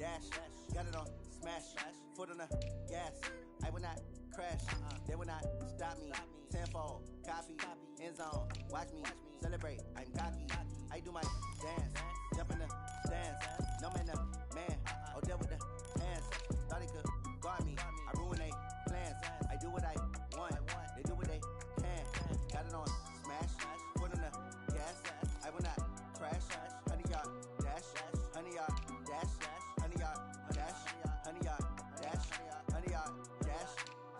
dash. Got it on smash. Foot on the gas. I will not crash. They will not stop me. Tenfold, copy, end zone. Watch me celebrate. I'm cocky. I do my dance. Jump in the stands. No man, man. Oh, there with the hands. Thought he could guard me. I ruin they plans. I do what I want. They do what they can. Got it on smash. Foot on the gas. I will not crash. 100-yard dash. 100-yard dash. 100-yard dash. 100-yard dash. 100-yard dash.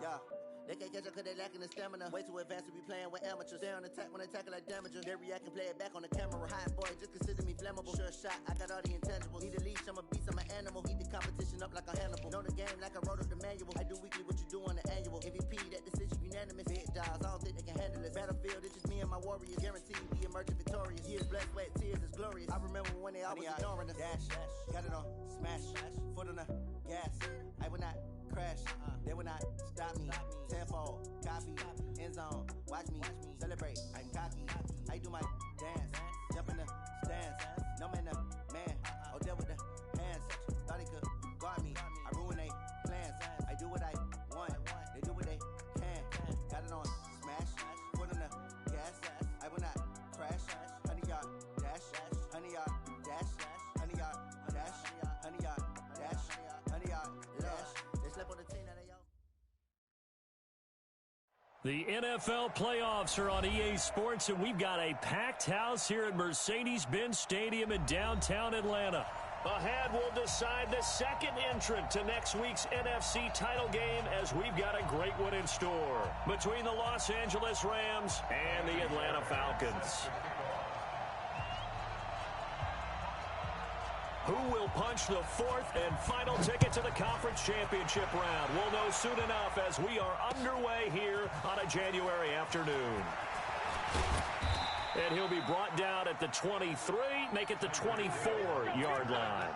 Yeah. They can't catch up cause they lacking the stamina. Way too advanced to be playing with amateurs. Stay on attack when they tackle like damager. They react and play it back on the camera. Hot boy, just consider me flammable. Sure shot, I got all the intangibles. Need a leash, I'm a beast, I'm an animal. Eat the competition up like a Hannibal. Know the game like I wrote up the manual. I do weekly what you do on the annual. MVP, that decision unanimous. Big dogs, I don't think they can handle it. Battlefield, it's just me and my warriors. Guaranteed we emerging victorious. Years, blood, sweat, tears, is glorious. I remember when they always ignoring us. Dash, got it on smash. Foot on the gas. I will not crash. They will not stop me. Tenfold, copy, end zone. Watch me celebrate. I'm cocky. I do my dance. Jump in the stands. No man, man. Oh, there with the hands. Thought he could guard me. I ruin they plans. I do what I want. They do what they can. Got it on smash. Foot on the gas. I will not crash. 100-yard dash. 100-yard dash. 100-yard dash. 100-yard dash. 100-yard dash. They slept on the team that they all. The NFL playoffs are on EA Sports, and we've got a packed house here at Mercedes-Benz Stadium in downtown Atlanta. Ahead, we'll decide the second entrant to next week's NFC title game, as we've got a great one in store between the Los Angeles Rams and the Atlanta Falcons. Who will punch the fourth and final ticket to the conference championship round? We'll know soon enough as we are underway here on a January afternoon. And he'll be brought down at the 23, make it the 24-yard line.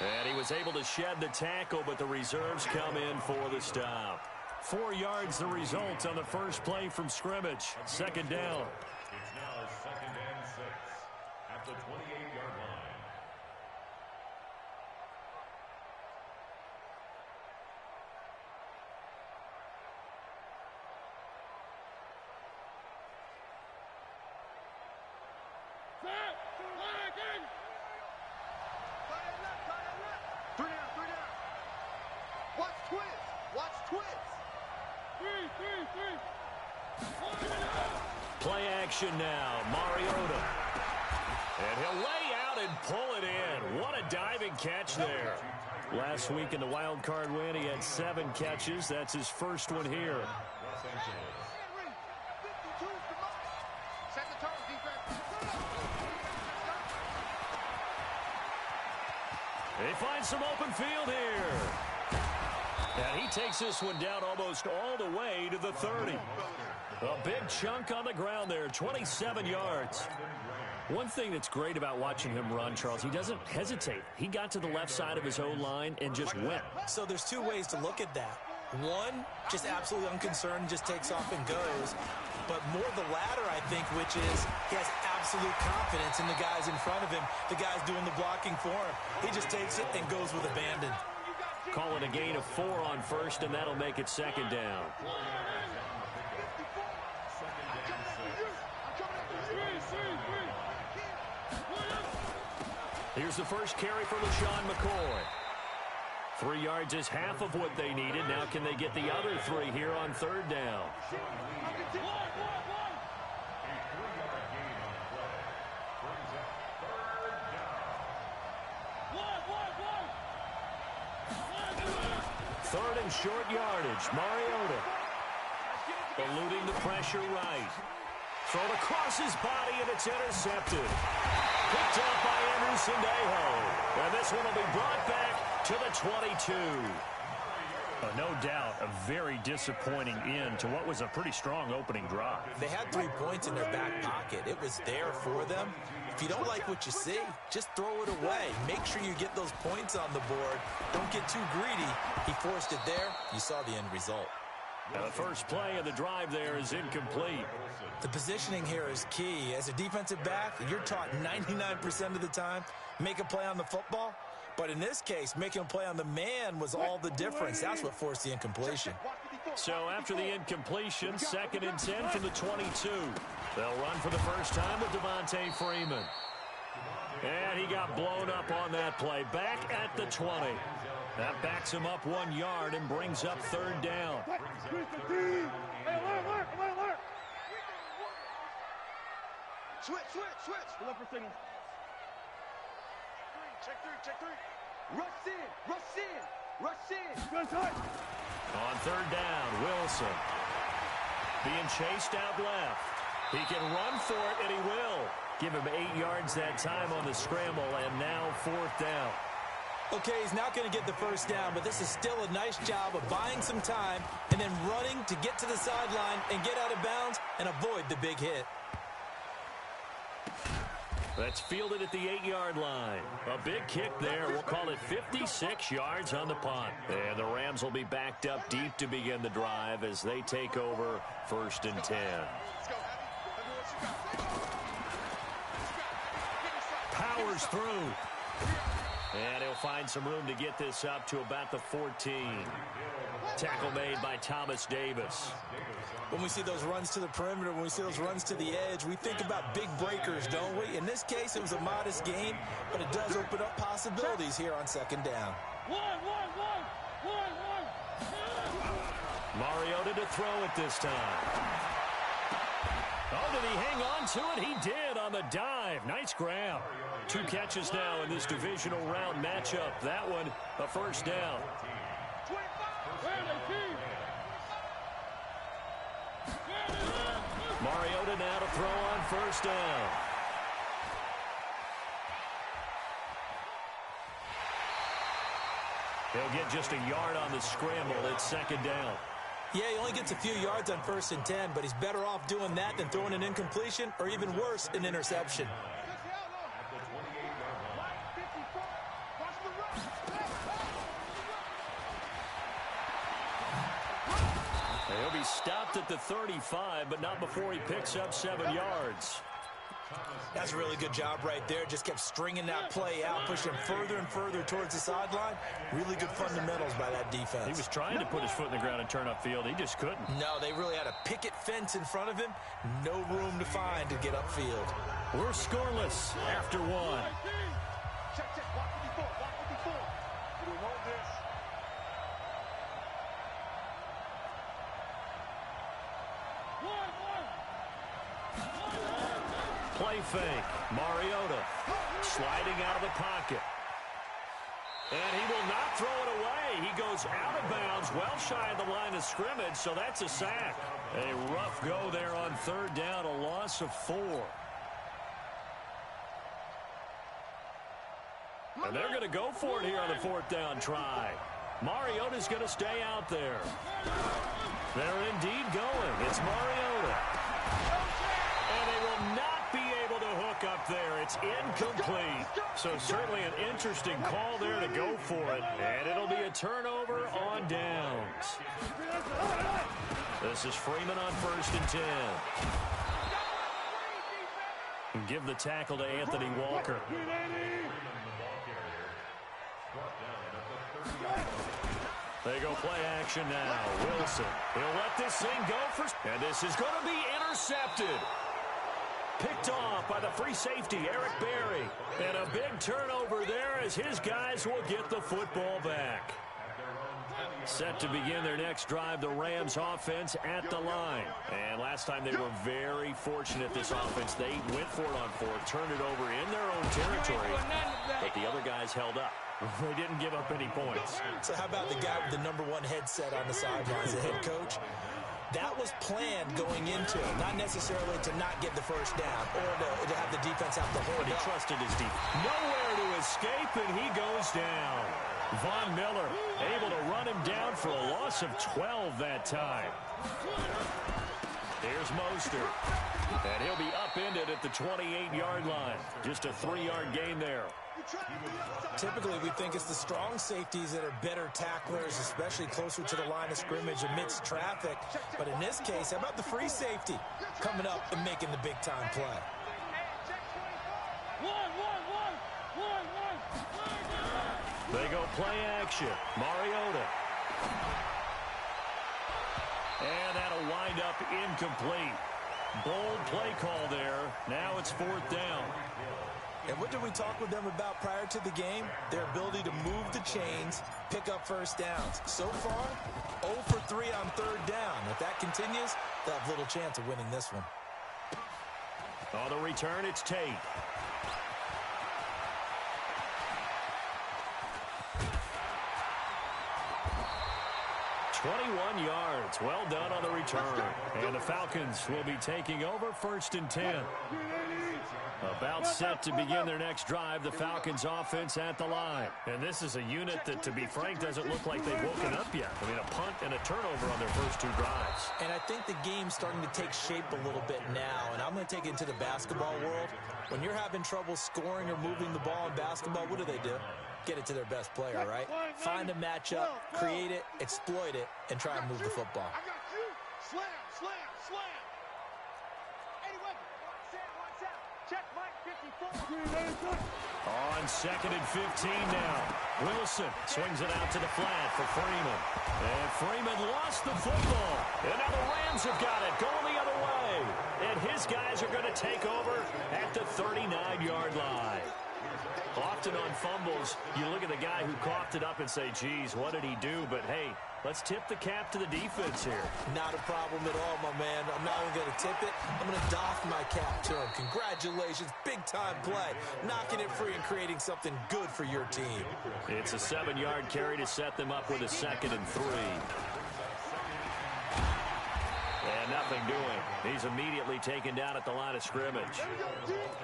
And he was able to shed the tackle, but the reserves come in for the stop. 4 yards the result on the first play from scrimmage. Second down. It's now 2nd and 6 at the 28-yard line. Play action now, Mariota. And he'll lay out and pull it in. What a diving catch there. Last week in the wild card win, he had 7 catches. That's his first one here. He finds some open field here. And he takes this one down almost all the way to the 30. A big chunk on the ground there, 27 yards. One thing that's great about watching him run, Charles, he doesn't hesitate. He got to the left side of his own line and just went. So there's 2 ways to look at that. One, just absolutely unconcerned, just takes off and goes. But more the latter, I think, which is he has absolute confidence in the guys in front of him, the guys doing the blocking for him. He just takes it and goes with abandon. Call it a gain of 4 on first, and that'll make it second down. Here's the first carry for LaShawn McCoy. 3 yards is half of what they needed. Now can they get the other 3 here on third down? Third and short yardage. Mariota eluding the pressure right. Thrown across his body, and it's intercepted. Picked up by Anderson Dejo. And this one will be brought back to the 22. No doubt, a very disappointing end to what was a pretty strong opening drive. They had 3 points in their back pocket. It was there for them. If you don't like what you see, just throw it away. Make sure you get those points on the board. Don't get too greedy. He forced it there. You saw the end result. And the first play of the drive there is incomplete. The positioning here is key. As a defensive back, you're taught 99% of the time, make a play on the football. But in this case, making a play on the man was all the difference. That's what forced the incompletion. So after the incompletion, 2nd and 10 from the 22. They'll run for the first time with Devontae Freeman. And he got blown up on that play. Back at the 20. That backs him up 1 yard and brings up 3rd down. Switch. Look for signal. Check three. Rush in. On 3rd down, Wilson. Being chased out left. He can run for it, and he will. Give him 8 yards that time on the scramble, and now 4th down. Okay, he's not going to get the first down, but this is still a nice job of buying some time and then running to get to the sideline and get out of bounds and avoid the big hit. That's fielded at the 8-yard line. A big kick there. We'll call it 56 yards on the punt. And the Rams will be backed up deep to begin the drive as they take over 1st and 10. Powers through. And he'll find some room to get this up to about the 14. Tackle made by Thomas Davis. When we see those runs to the perimeter, when we see those runs to the edge, we think about big breakers, don't we? In this case, it was a modest gain, but it does open up possibilities here on 2nd down. Mariota to throw it this time. Oh, did he hang on to it? He did on the dive. Nice grab. 2 catches now in this divisional round matchup. That one, a 1st down. Mariota now to throw on 1st down. He'll get just a yard on the scramble. It's 2nd down. Yeah, he only gets a few yards on 1st and 10, but he's better off doing that than throwing an incompletion or even worse, an interception. He'll be stopped at the 35, but not before he picks up 7 yards. That's a really good job right there. Just kept stringing that play out, pushing further and further towards the sideline. Really good fundamentals by that defense. He was trying to put his foot in the ground and turn upfield. He just couldn't. No, they really had a picket fence in front of him. No room to find to get upfield. We're scoreless after 1. Check. Block 54. We want this. Play fake. Mariota sliding out of the pocket. And he will not throw it away. He goes out of bounds, well shy of the line of scrimmage, so that's a sack. A rough go there on 3rd down, a loss of 4. And they're going to go for it here on the 4th down try. Mariota's going to stay out there. They're indeed going. It's Mariota. And they will not be able to hook up there. It's incomplete. So certainly an interesting call there to go for it. And it'll be a turnover on downs. This is Freeman on 1st and 10. And give the tackle to Anthony Walker. They go play action now. Wilson. He'll let this thing go for... And this is going to be intercepted. Picked off by the free safety, Eric Berry. And a big turnover there as his guys will get the football back. Set to begin their next drive, the Rams offense at the line. And last time they were very fortunate, this offense. They went for it on 4th, turned it over in their own territory. But the other guys held up. They didn't give up any points. So how about the guy with the #1 headset on the sidelines, the head coach? That was planned going into it, not necessarily to not get the first down or to have the defense have to hold But he up. trusted his defense. Nowhere to escape, and he goes down. Von Miller able to run him down for a loss of 12 that time. Here's Mostert. And he'll be upended at the 28-yard line. Just a 3-yard gain there. Typically, we think it's the strong safeties that are better tacklers, especially closer to the line of scrimmage amidst traffic. But in this case, how about the free safety coming up and making the big-time play? They go play action. Mariota. And that'll wind up incomplete. Bold play call there. Now it's 4th down. And what did we talk with them about prior to the game? Their ability to move the chains, pick up first downs. So far, 0 for 3 on 3rd down. If that continues, they'll have little chance of winning this one. On the return, it's Tate. "21 yards. Well done on the return. And the Falcons will be taking over 1st and 10. About set to begin their next drive, the Falcons offense at the line. And this is a unit that, to be frank, doesn't look like they've woken up yet. I mean, a punt and a turnover on their first 2 drives. And I think the game's starting to take shape a little bit now. And I'm going to take it into the basketball world. When you're having trouble scoring or moving the ball in basketball, what do? Get it to their best player, right? Find a matchup, create it, exploit it, and try and move the football. I got you. Slam, slam, slam. Anyway, watch out. Check Mike 54. On 2nd and 15 now. Wilson swings it out to the flat for Freeman. And Freeman lost the football. And now the Rams have got it, going the other way. And his guys are going to take over at the 39-yard line. Often on fumbles, you look at the guy who coughed it up and say, geez, what did he do? But, hey, let's tip the cap to the defense here. Not a problem at all, my man. I'm not even going to tip it. I'm going to doff my cap to him. Congratulations. Big-time play. Knocking it free and creating something good for your team. It's a 7-yard carry to set them up with a 2nd and 3. And nothing doing. He's immediately taken down at the line of scrimmage.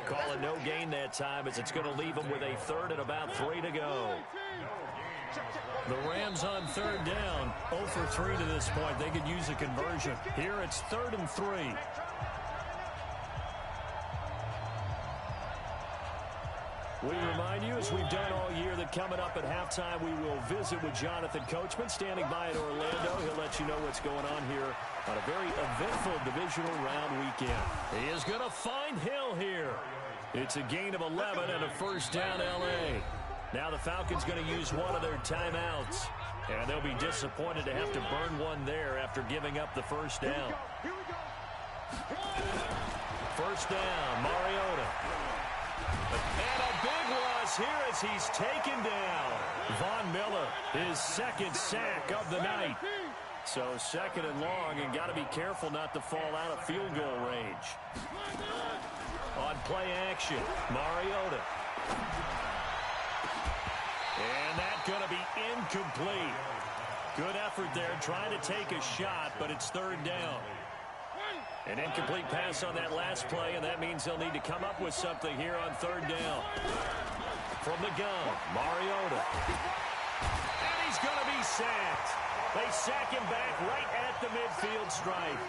Call it no gain that time, as it's going to leave him with a 3rd and about 3 to go. The Rams on 3rd down, 0 for 3 to this point. They could use a conversion. Here it's 3rd and 3. We remind you, as we've done all year, that coming up at halftime, we will visit with Jonathan Coachman, standing by in Orlando. He'll let you know what's going on here on a very eventful divisional round weekend. He is going to find Hill here. It's a gain of 11 and a 1st down L.A. Now the Falcons going to use one of their timeouts. And they'll be disappointed to have to burn one there after giving up the 1st down. 1st down, Mariota. And a big loss here as he's taken down. Von Miller, his 2nd sack of the night. So 2nd and long, and got to be careful not to fall out of field goal range. On play action, Mariota. And that's going to be incomplete. Good effort there, trying to take a shot, but it's 3rd down. An incomplete pass on that last play, and that means they'll need to come up with something here on 3rd down. From the gun, Mariota. And he's going to be sacked. They sack him back right at the midfield stripe.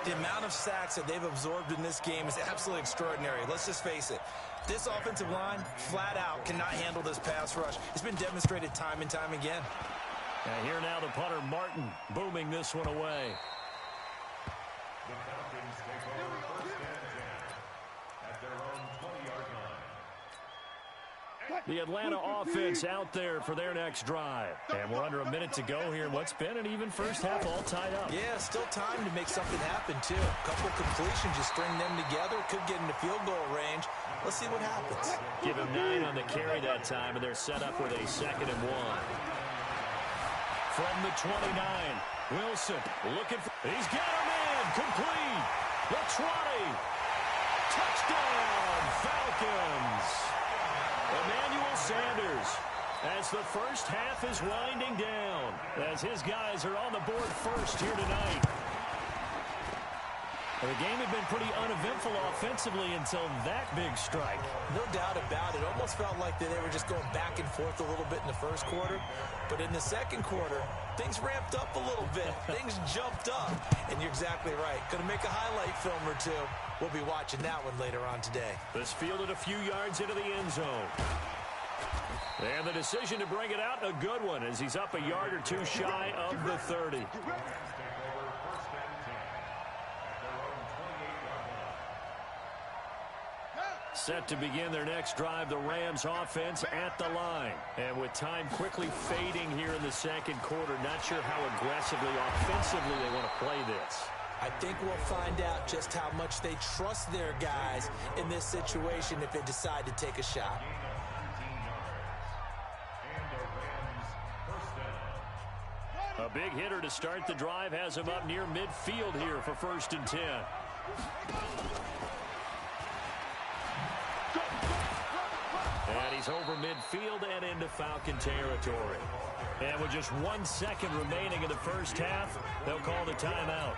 The amount of sacks that they've absorbed in this game is absolutely extraordinary. Let's just face it. This offensive line, flat out, cannot handle this pass rush. It's been demonstrated time and time again. And here now the punter, Martin, booming this one away. The Falcons take over 1st and 10 at their own 20-yard line. The Atlanta offense out there for their next drive. And we're under a minute to go here in what's been an even first half, all tied up. Yeah, still time to make something happen, too. A couple completions, just string them together. Could get into field goal range. Let's see what happens. Give him 9 on the carry that time, and they're set up with a 2nd and 1. From the 29, Wilson looking for... He's got him in! Complete! The 20! Touchdown, Falcons! Emmanuel Sanders, as the first half is winding down, as his guys are on the board first here tonight. Well, the game had been pretty uneventful offensively until that big strike. No doubt about it. Almost felt like they were just going back and forth a little bit in the first quarter. But in the second quarter, things ramped up a little bit. Things jumped up. And you're exactly right. Going to make a highlight film or two. We'll be watching that one later on today. This fielded a few yards into the end zone. And the decision to bring it out, a good one, as he's up a yard or two shy of the 30. Set to begin their next drive, the Rams offense at the line. And with time quickly fading here in the second quarter, not sure how aggressively, offensively they want to play this. I think we'll find out just how much they trust their guys in this situation if they decide to take a shot. A big hitter to start the drive has him up near midfield here for 1st and 10. And he's over midfield and into Falcon territory. And with just 1 second remaining in the first half, they'll call the timeout.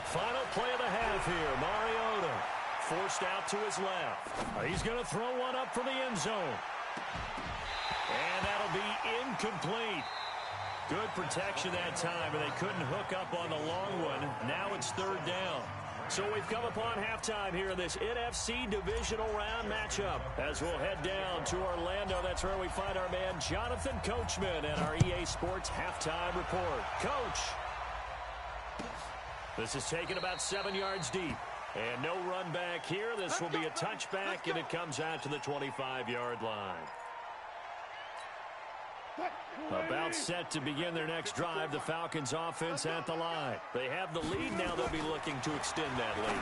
Final play of the half here. Mariota forced out to his left. He's going to throw one up from the end zone. And that'll be incomplete. Good protection that time, and they couldn't hook up on the long one. Now it's 3rd down. So we've come upon halftime here in this NFC Divisional Round matchup. As we'll head down to Orlando, that's where we find our man Jonathan Coachman and our EA Sports Halftime Report. Coach. This is taken about 7 yards deep. And no run back here. This will be a touchback, and it comes out to the 25-yard line. About set to begin their next drive, the Falcons offense at the line. They have the lead. Now they'll be looking to extend that lead.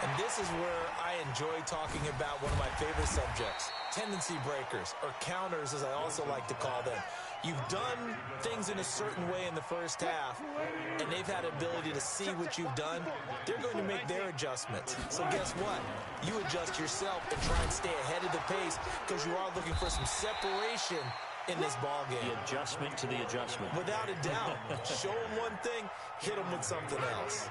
And this is where I enjoy talking about one of my favorite subjects, tendency breakers, or counters as I also like to call them. You've done things in a certain way in the first half, and they've had ability to see what you've done. They're going to make their adjustments. So guess what? You adjust yourself and try and stay ahead of the pace because you are looking for some separation in this ball game. The adjustment to the adjustment. Without a doubt. Show him one thing, hit him with something else.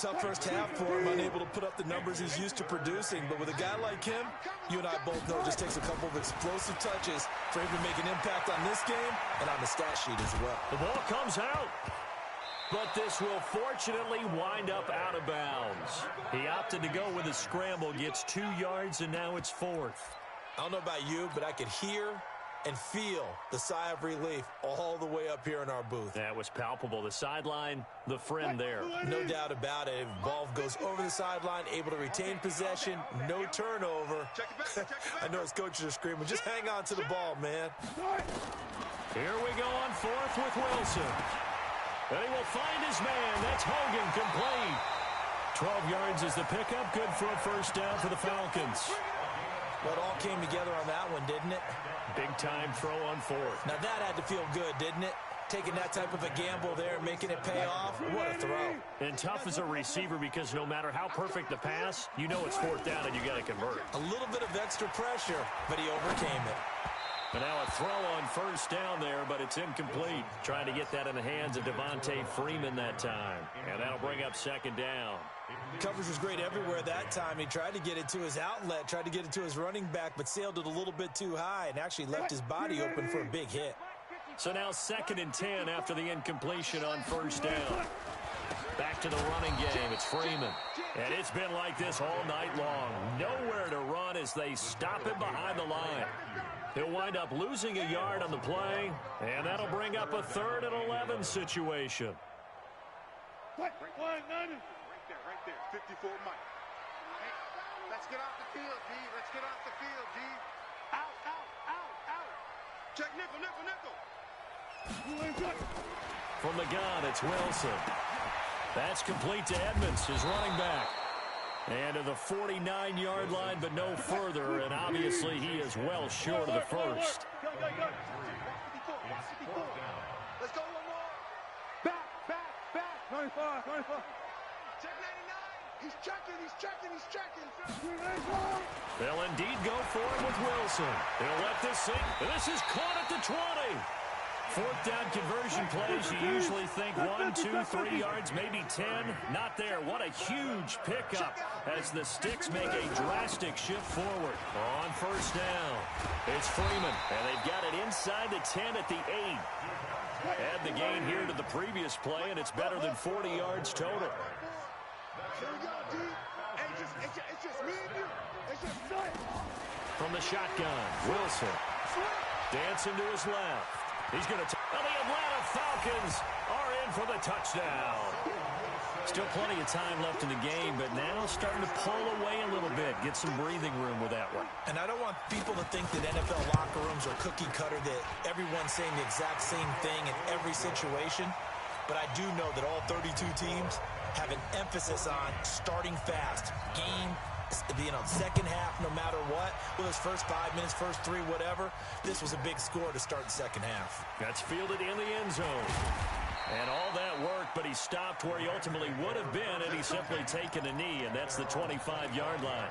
Tough first half for him, unable to put up the numbers he's used to producing. But with a guy like him, you and I both know it just takes a couple of explosive touches for him to make an impact on this game and on the stat sheet as well. The ball comes out. But this will fortunately wind up out of bounds. He opted to go with a scramble, gets 2 yards, and now it's 4th. I don't know about you, but I could hear and feel the sigh of relief all the way up here in our booth. That was palpable. The sideline, the friend there. No doubt about it. Ball goes over the sideline, able to retain possession, no turnover. I know his coaches are screaming, just hang on to the ball, man. Here we go on 4th with Wilson. And he will find his man. That's Hogan, complete. 12 yards is the pickup. Good for a 1st down for the Falcons. Well, it all came together on that one, didn't it? Big-time throw on 4th. Now, that had to feel good, didn't it? Taking that type of a gamble there and making it pay off. What a throw. And tough as a receiver because no matter how perfect the pass, you know it's 4th down and you got to convert. A little bit of extra pressure, but he overcame it. And now a throw on 1st down there, but it's incomplete. Trying to get that in the hands of Devontae Freeman that time. And that'll bring up 2nd down. Coverage was great everywhere that time. He tried to get it to his outlet, tried to get it to his running back, but sailed it a little bit too high and actually left his body open for a big hit. So now 2nd and 10 after the incompletion on 1st down. Back to the running game. It's Freeman. And it's been like this all night long. Nowhere to run as they stop him behind the line. He'll wind up losing a yard on the play, and that'll bring up a 3rd and 11 situation. Right there, 54 Mike. Hey, let's get off the field, D. Let's get off the field, D. Out. Check nickel. From the gun, it's Wilson. That's complete to Edmonds, his running back. And to the 49-yard line, but no further, and obviously he is well short of the 1st. Go. 54. Let's go one more. Back. 95. Check 99. He's checking. They'll indeed go for it with Wilson. He'll let this sink. And this is caught at the 20. Fourth down conversion plays, you usually think 1, 2, 3 yards, maybe 10. Not there. What a huge pickup as the Sticks make a drastic shift forward. On first down, it's Freeman, and they've got it inside the 10 at the 8. Add the gain here to the previous play, and it's better than 40 yards total. Here we go, D. It's just me and you. It's just sight. From the shotgun, Wilson. Dancing to his left. He's going to... The Atlanta Falcons are in for the touchdown. Still plenty of time left in the game, but now starting to pull away a little bit. Get some breathing room with that one. And I don't want people to think that NFL locker rooms are cookie cutter, that everyone's saying the exact same thing in every situation. But I do know that all 32 teams have an emphasis on starting fast. Second half, no matter what, with his first 5 minutes, first 3, whatever, this was a big score to start the second half. That's fielded in the end zone. And all that work, but he stopped where he ultimately would have been, and he's simply taken a knee, and that's the 25-yard line.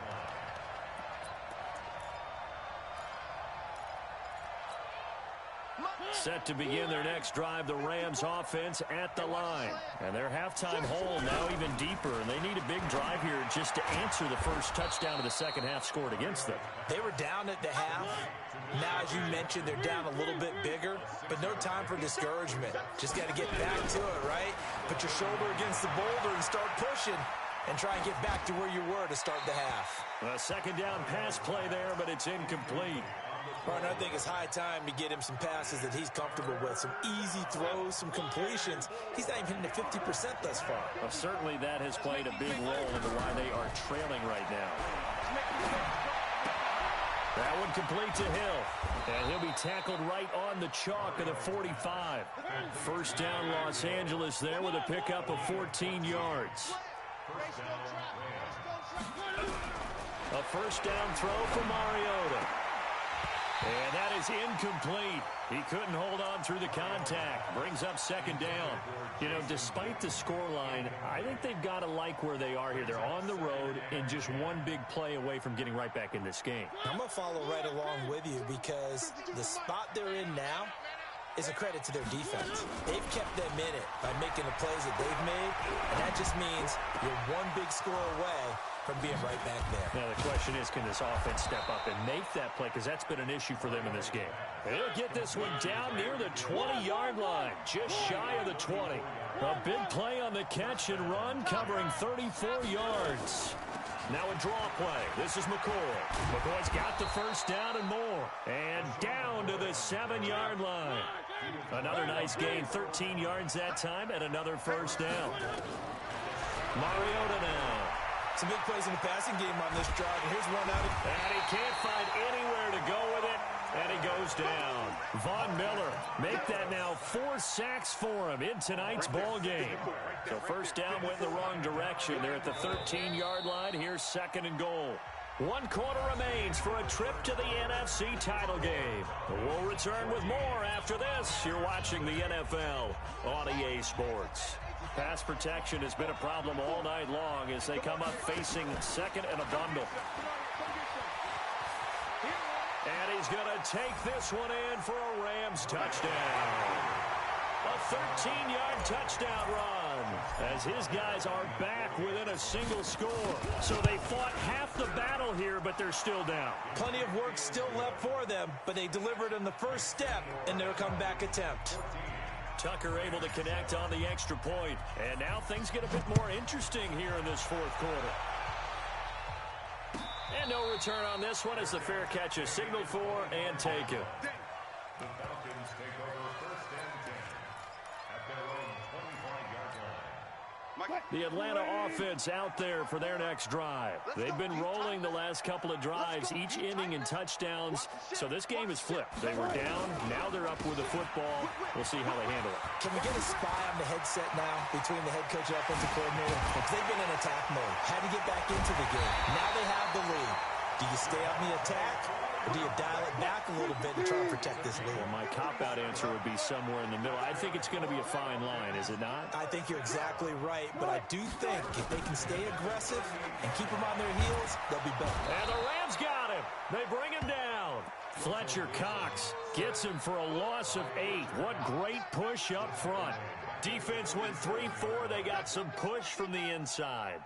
Set to begin their next drive, the Rams offense at the line. And their halftime hole now even deeper, and they need a big drive here just to answer the first touchdown of the second half scored against them. They were down at the half. Now, as you mentioned, they're down a little bit bigger, but no time for discouragement. Just got to get back to it, right? Put your shoulder against the boulder and start pushing and try and get back to where you were to start the half. A second down pass play there, but it's incomplete. Partner, I think it's high time to get him some passes that he's comfortable with. Some easy throws, some completions. He's not even hitting the 50% thus far. Well, certainly that has played a big role into why they are trailing right now. That one complete to Hill. And he'll be tackled right on the chalk of the 45. First down Los Angeles there with a pickup of 14 yards. A first down throw for Mariota. And that is incomplete. He couldn't hold on through the contact. Brings up second down. You know, despite the scoreline, I think they've got to like where they are here. They're on the road and just one big play away from getting right back in this game. I'm going to follow right along with you because the spot they're in now is a credit to their defense. They've kept them in it by making the plays that they've made, and that just means you're one big score away from being right back there. Now the question is, can this offense step up and make that play? Because that's been an issue for them in this game. They'll get this one down near the 20-yard line, just shy of the 20. A big play on the catch and run, covering 34 yards. Now a draw play. This is McCoy. McCoy's got the first down and more. And down to the 7-yard line. Another nice gain, 13 yards that time, and another first down. Mariota now. Some big plays in the passing game on this drive, and here's one out. And he can't find anywhere to go with it, and he goes down. Von Miller, make that now 4 sacks for him in tonight's ball game. So first down went in the wrong direction. They're at the 13-yard line. Here's second and goal. 1 quarter remains for a trip to the NFC title game. We'll return with more after this. You're watching the NFL on EA Sports. Pass protection has been a problem all night long as they come up facing second and a bundle. And he's going to take this one in for a Rams touchdown. A 13-yard touchdown run as his guys are back within a single score. So they fought half the battle here, but they're still down. Plenty of work still left for them, but they delivered on the first step in their comeback attempt. Tucker able to connect on the extra point. And now things get a bit more interesting here in this fourth quarter. And no return on this one as the fair catch is signaled for and taken. The Falcons take over first and 10 at their own 25-yard line. The Atlanta offense out there for their next drive. They've been rolling the last couple of drives, each inning in touchdowns. So this game is flipped. They were down. Now they're up with the football. We'll see how they handle it. Can we get a spy on the headset now between the head coach and offensive coordinator? Because they've been in attack mode. Had to get back into the game. Now they have the lead. Do you stay on the attack, or do you dial it back a little bit and try to protect this lead? Well, my cop-out answer would be somewhere in the middle. I think it's going to be a fine line, is it not? I think you're exactly right, but I do think if they can stay aggressive and keep them on their heels, they'll be better. And the Rams got him. They bring him down. Fletcher Cox gets him for a loss of 8. What great push up front. Defense went 3-4. They got some push from the inside.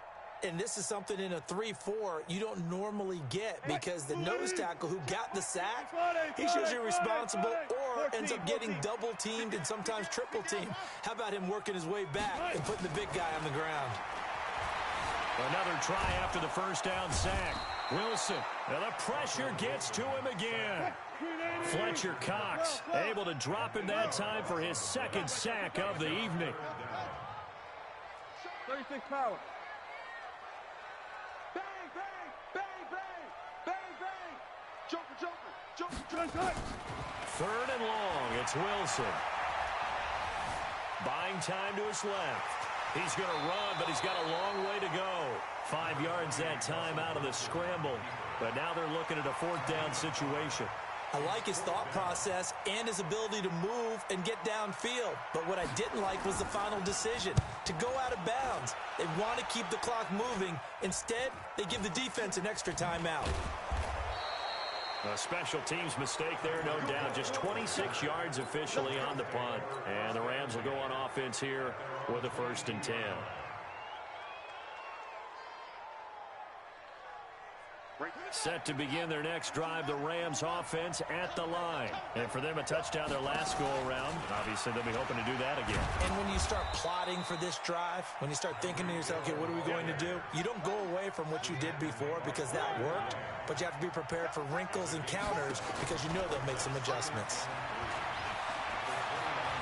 And this is something in a 3-4 you don't normally get, because the nose tackle who got the sack, he shows you're responsible or ends up getting double-teamed and sometimes triple-teamed. How about him working his way back and putting the big guy on the ground? Another try after the first down sack. Wilson, and the pressure gets to him again. Fletcher Cox able to drop him that time for his second sack of the evening. 36 power. Bang, bang, bang, bang, bang, bang. Joker. Third and long, it's Wilson. Buying time to his left. He's going to run, but he's got a long way to go. 5 yards that time out of the scramble. But now they're looking at a fourth down situation. I like his thought process and his ability to move and get downfield. But what I didn't like was the final decision, to go out of bounds. They want to keep the clock moving. Instead, they give the defense an extra timeout. A special teams mistake there, no doubt. Just 26 yards officially on the punt. And the Rams will go on offense here with a 1st and 10. Set to begin their next drive, the Rams offense at the line. And for them, a touchdown their last go-around. Obviously, they'll be hoping to do that again. And when you start plotting for this drive, when you start thinking to yourself, okay, what are we going to do? You don't go away from what you did before because that worked, but you have to be prepared for wrinkles and counters because you know they'll make some adjustments.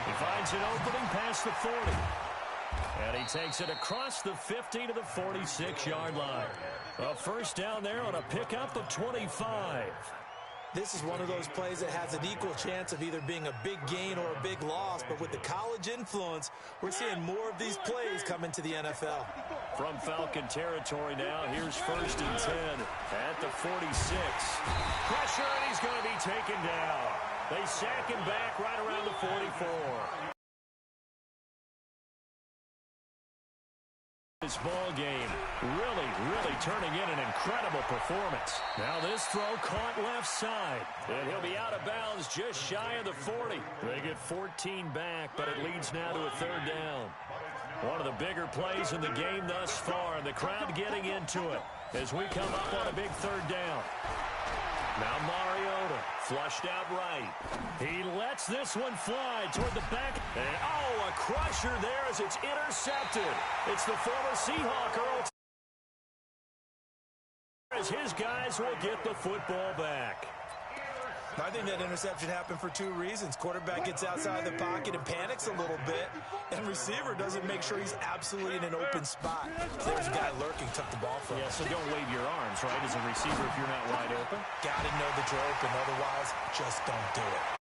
He finds an opening past the 40. And he takes it across the 50 to the 46-yard line. A first down there on a pickup of 25. This is one of those plays that has an equal chance of either being a big gain or a big loss, but with the college influence, we're seeing more of these plays come into the NFL. From Falcon territory now, here's 1st and 10 at the 46. Pressure, and he's going to be taken down. They sack him back right around the 44. This ball game really turning in an incredible performance. Now this throw caught left side, and he'll be out of bounds just shy of the 40. They get 14 back, but it leads now to a 3rd down. One of the bigger plays in the game thus far, and the crowd getting into it as we come up on a big 3rd down. Now Mariota flushed out right. He lets this one fly toward the back. And, a crusher there as it's intercepted. It's the former Seahawk, Earl, as his guys will get the football back. I think that interception happened for 2 reasons. Quarterback gets outside the pocket and panics a little bit, and receiver doesn't make sure he's absolutely in an open spot. There's a guy lurking, took the ball from him. Yeah, so don't wave your arms, right, as a receiver if you're not wide open. Got to know that you're open, otherwise just don't do it.